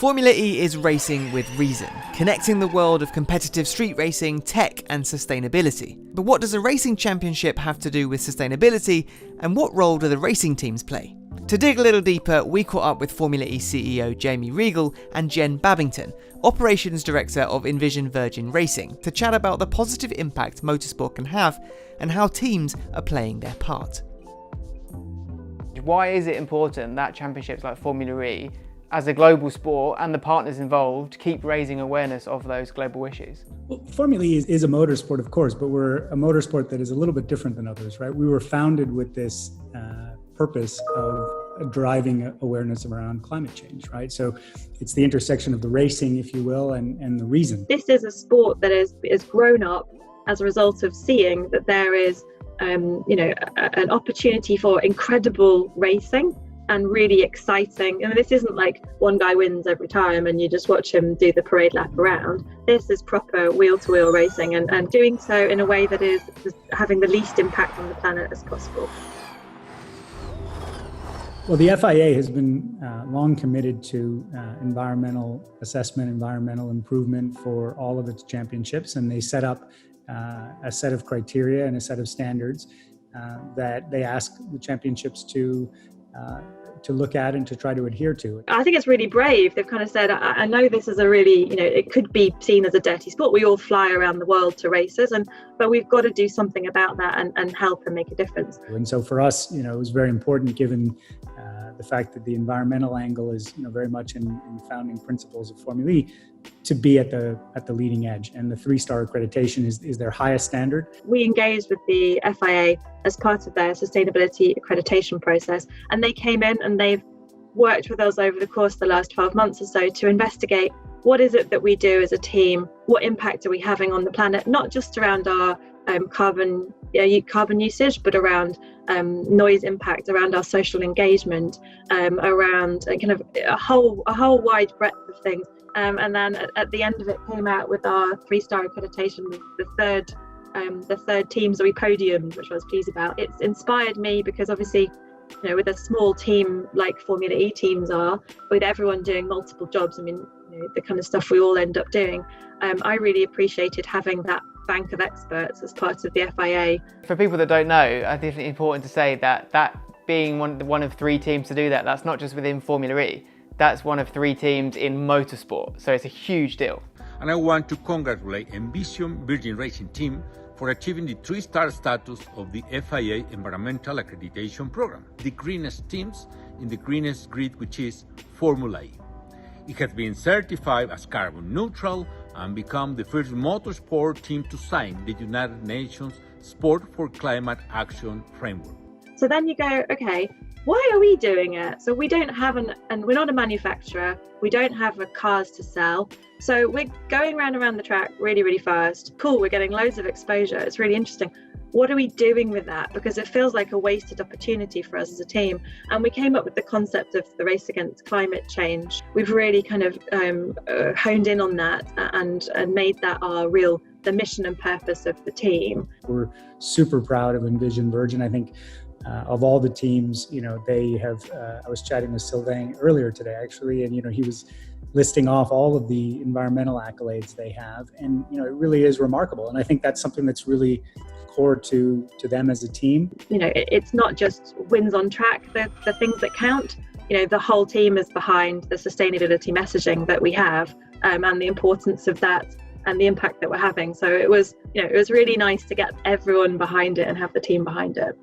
Formula E is racing with reason, connecting the world of competitive street racing, tech and sustainability. But what does a racing championship have to do with sustainability, and what role do the racing teams play? To dig a little deeper, we caught up with Formula E CEO Jamie Reigle and Jen Babington, Operations Director of Envision Virgin Racing, to chat about the positive impact motorsport can have and how teams are playing their part. Why is it important that championships like Formula E, as a global sport and the partners involved, keep raising awareness of those global issues? Well, Formula E is a motorsport, of course, but we're a motorsport that is a little bit different than others, right? We were founded with this purpose of driving awareness around climate change, right? So it's the intersection of the racing, if you will, and the reason. This is a sport that is grown up as a result of seeing that there is, an opportunity for incredible racing and really exciting. And this isn't like one guy wins every time and you just watch him do the parade lap around. This is proper wheel-to-wheel racing and doing so in a way that is having the least impact on the planet as possible. Well, the FIA has been long committed to environmental assessment, environmental improvement for all of its championships, and they set up a set of criteria and a set of standards that they ask the championships to look at and to try to adhere to. I think it's really brave. They've kind of said, I know this is a really, it could be seen as a dirty sport. We all fly around the world to races, but we've got to do something about that and help and make a difference. And so for us, it was very important, given the fact that the environmental angle is, very much in the founding principles of Formula E, to be at the leading edge. And the 3-star accreditation is their highest standard. We engaged with the FIA as part of their Sustainability Accreditation process, and they came in and they've worked with us over the course of the last 12 months or so to investigate what is it that we do as a team, what impact are we having on the planet, not just around our carbon usage, but around noise impact, around our social engagement, around kind of a whole wide breadth of things. And then at the end of it came out with our 3-star accreditation, the third teams that we podiumed, which I was pleased about. It's inspired me because obviously, with a small team like Formula E teams are, with everyone doing multiple jobs, the kind of stuff we all end up doing, I really appreciated having that bank of experts as part of the FIA. For people that don't know, I think it's important to say that being one of 3 teams to do that's not just within Formula E, that's one of 3 teams in motorsport, so it's a huge deal. And I want to congratulate Envision Virgin Racing Team for achieving the 3-star status of the FIA Environmental Accreditation Program, the greenest teams in the greenest grid, which is Formula E. It has been certified as carbon neutral and become the first motorsport team to sign the United Nations Sport for Climate Action Framework. So then you go, okay, why are we doing it? So we don't have and we're not a manufacturer, we don't have cars to sell. So we're going around the track really, really fast. Cool, we're getting loads of exposure. It's really interesting. What are we doing with that? Because it feels like a wasted opportunity for us as a team. And we came up with the concept of the race against climate change. We've really kind of honed in on that and made that the mission and purpose of the team. We're super proud of Envision Virgin. I think of all the teams, they have, I was chatting with Sylvain earlier today, actually, and, he was listing off all of the environmental accolades they have. And, it really is remarkable. And I think that's something that's really core to them as a team. It's not just wins on track, the things that count. The whole team is behind the sustainability messaging that we have, and the importance of that and the impact that we're having. So it was really nice to get everyone behind it and have the team behind it.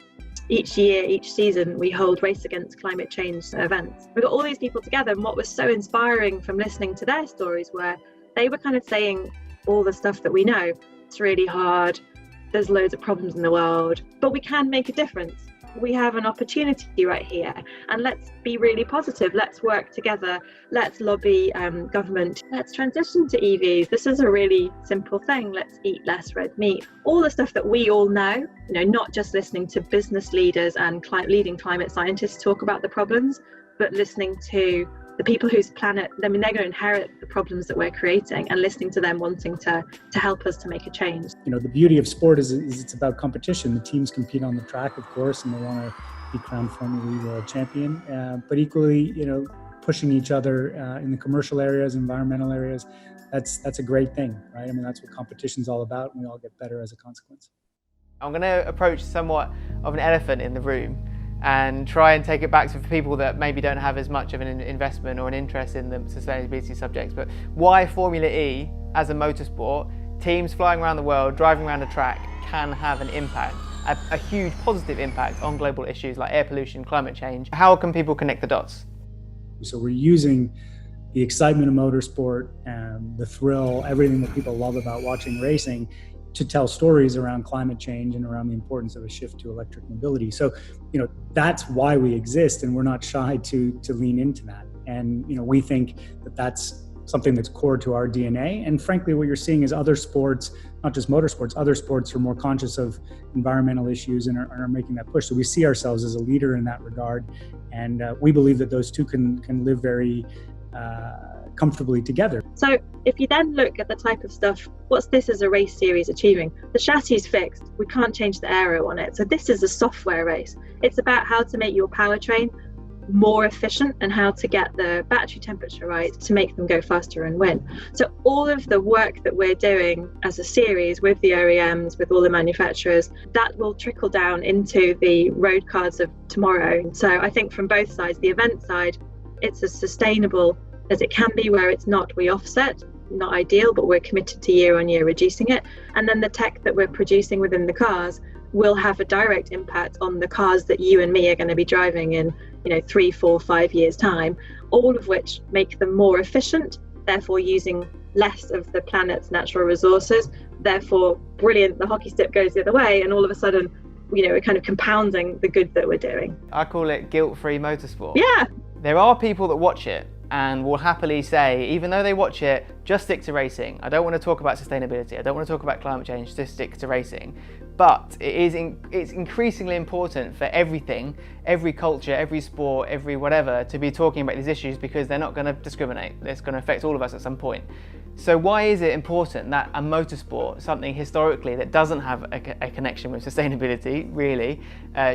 Each year, each season, we hold race against climate change events. We got all these people together, and what was so inspiring from listening to their stories were they were kind of saying all the stuff that we know. It's really hard. There's loads of problems in the world, but we can make a difference. We have an opportunity right here, and let's be really positive. Let's work together. Let's lobby government. Let's transition to EVs. This is a really simple thing. Let's eat less red meat. All the stuff that we all know, not just listening to business leaders and leading climate scientists talk about the problems, but listening to the people whose planet, they're going to inherit the problems that we're creating, and listening to them wanting to help us to make a change. The beauty of sport is it's about competition. The teams compete on the track, of course, and they want to be crowned Formula E world champion. But equally, pushing each other in the commercial areas, environmental areas, that's a great thing, right? I mean, that's what competition's all about, and we all get better as a consequence. I'm going to approach somewhat of an elephant in the room and try and take it back to people that maybe don't have as much of an investment or an interest in the sustainability subjects. But why Formula E as a motorsport, teams flying around the world, driving around a track, can have an impact, a huge positive impact on global issues like air pollution, climate change. How can people connect the dots? So we're using the excitement of motorsport and the thrill, everything that people love about watching racing, to tell stories around climate change and around the importance of a shift to electric mobility. So, that's why we exist, and we're not shy to lean into that. And, we think that that's something that's core to our DNA. And frankly, what you're seeing is other sports, not just motorsports, other sports are more conscious of environmental issues and are making that push. So we see ourselves as a leader in that regard. And we believe that those two can live very comfortably together. So if you then look at the type of stuff, what's this as a race series achieving? The chassis is fixed, we can't change the aero on it. So this is a software race. It's about how to make your powertrain more efficient and how to get the battery temperature right to make them go faster and win. So all of the work that we're doing as a series with the OEMs, with all the manufacturers, that will trickle down into the road cars of tomorrow. So I think from both sides, the event side, it's as sustainable as it can be. Where it's not, we offset, not ideal, but we're committed to year on year reducing it. And then the tech that we're producing within the cars will have a direct impact on the cars that you and me are going to be driving in 3, 4, 5 years time, all of which make them more efficient, therefore using less of the planet's natural resources. Therefore, brilliant, the hockey stick goes the other way, and all of a sudden we're kind of compounding the good that we're doing. I call it guilt-free motorsport. Yeah. There are people that watch it and will happily say, even though they watch it, just stick to racing. I don't want to talk about sustainability. I don't want to talk about climate change, just stick to racing. But it's increasingly important for everything, every culture, every sport, every whatever, to be talking about these issues, because they're not going to discriminate. It's going to affect all of us at some point. So why is it important that a motorsport, something historically that doesn't have a connection with sustainability, really,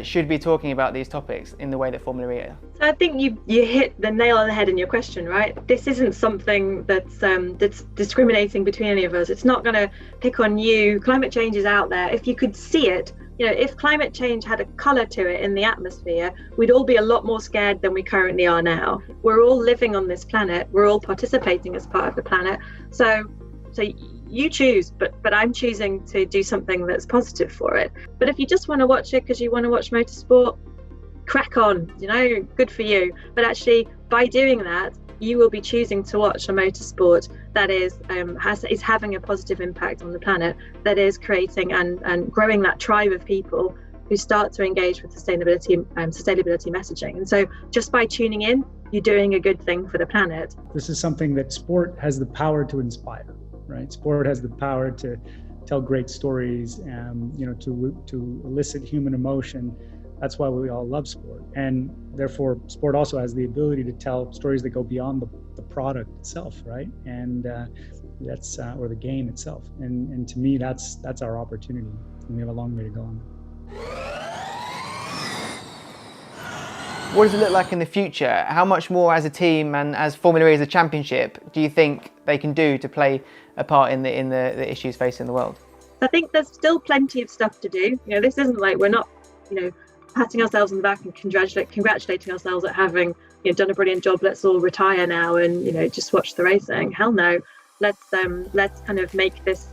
should be talking about these topics in the way that Formula E are? So I think you hit the nail on the head in your question, right? This isn't something that's discriminating between any of us. It's not going to pick on you. Climate change is out there. If you could see it, if climate change had a colour to it in the atmosphere, we'd all be a lot more scared than we currently are now. We're all living on this planet. We're all participating as part of the planet. So you choose, but I'm choosing to do something that's positive for it. But if you just want to watch it because you want to watch motorsport, crack on, good for you. But actually, by doing that, you will be choosing to watch a motorsport that is having a positive impact on the planet, that is creating and growing that tribe of people who start to engage with sustainability messaging. And so just by tuning in, you're doing a good thing for the planet. This is something that sport has the power to inspire, right? Sport has the power to tell great stories, to elicit human emotion. That's why we all love sport. And therefore, sport also has the ability to tell stories that go beyond the product itself, right? And that's or the game itself. And to me, that's our opportunity. And we have a long way to go on that. What does it look like in the future? How much more as a team and as Formula E as a championship do you think they can do to play a part in the issues facing the world? I think there's still plenty of stuff to do. This isn't like we're not, patting ourselves on the back and congratulating ourselves at having done a brilliant job. Let's all retire now and just watch the racing. Hell no. Let's kind of make this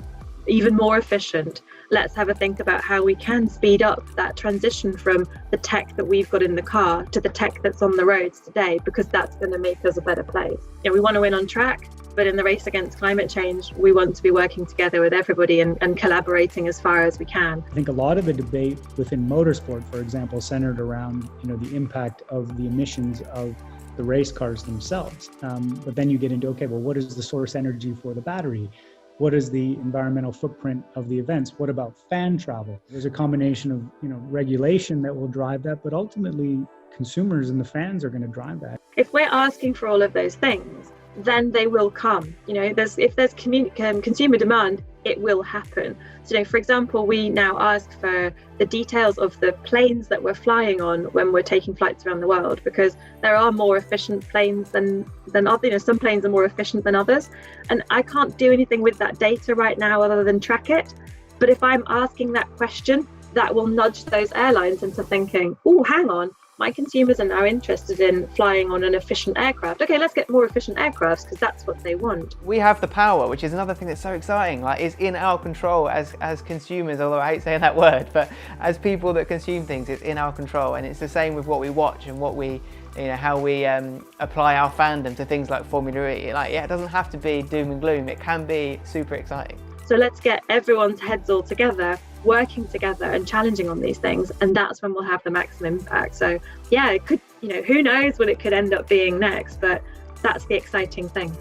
even more efficient. Let's have a think about how we can speed up that transition from the tech that we've got in the car to the tech that's on the roads today, because that's going to make us a better place. We want to win on track, but in the race against climate change, we want to be working together with everybody and collaborating as far as we can. I think a lot of the debate within motorsport, for example, centered around the impact of the emissions of the race cars themselves. But then you get into, what is the source energy for the battery? What is the environmental footprint of the events? What about fan travel? There's a combination of regulation that will drive that, but ultimately consumers and the fans are going to drive that. If we're asking for all of those things, then they will come. If there's consumer demand, it will happen. So, for example, we now ask for the details of the planes that we're flying on when we're taking flights around the world, because there are more efficient planes than other, some planes are more efficient than others. And I can't do anything with that data right now other than track it. But if I'm asking that question, that will nudge those airlines into thinking, oh, hang on, my consumers are now interested in flying on an efficient aircraft. Okay, let's get more efficient aircrafts because that's what they want. We have the power, which is another thing that's so exciting. Like, it's in our control as consumers, although I hate saying that word, but as people that consume things, it's in our control. And it's the same with what we watch and what we, how we apply our fandom to things like Formula E. Like, yeah, it doesn't have to be doom and gloom. It can be super exciting. So let's get everyone's heads all together, working together and challenging on these things, and that's when we'll have the maximum impact. So yeah, it could, who knows what it could end up being next, but that's the exciting thing.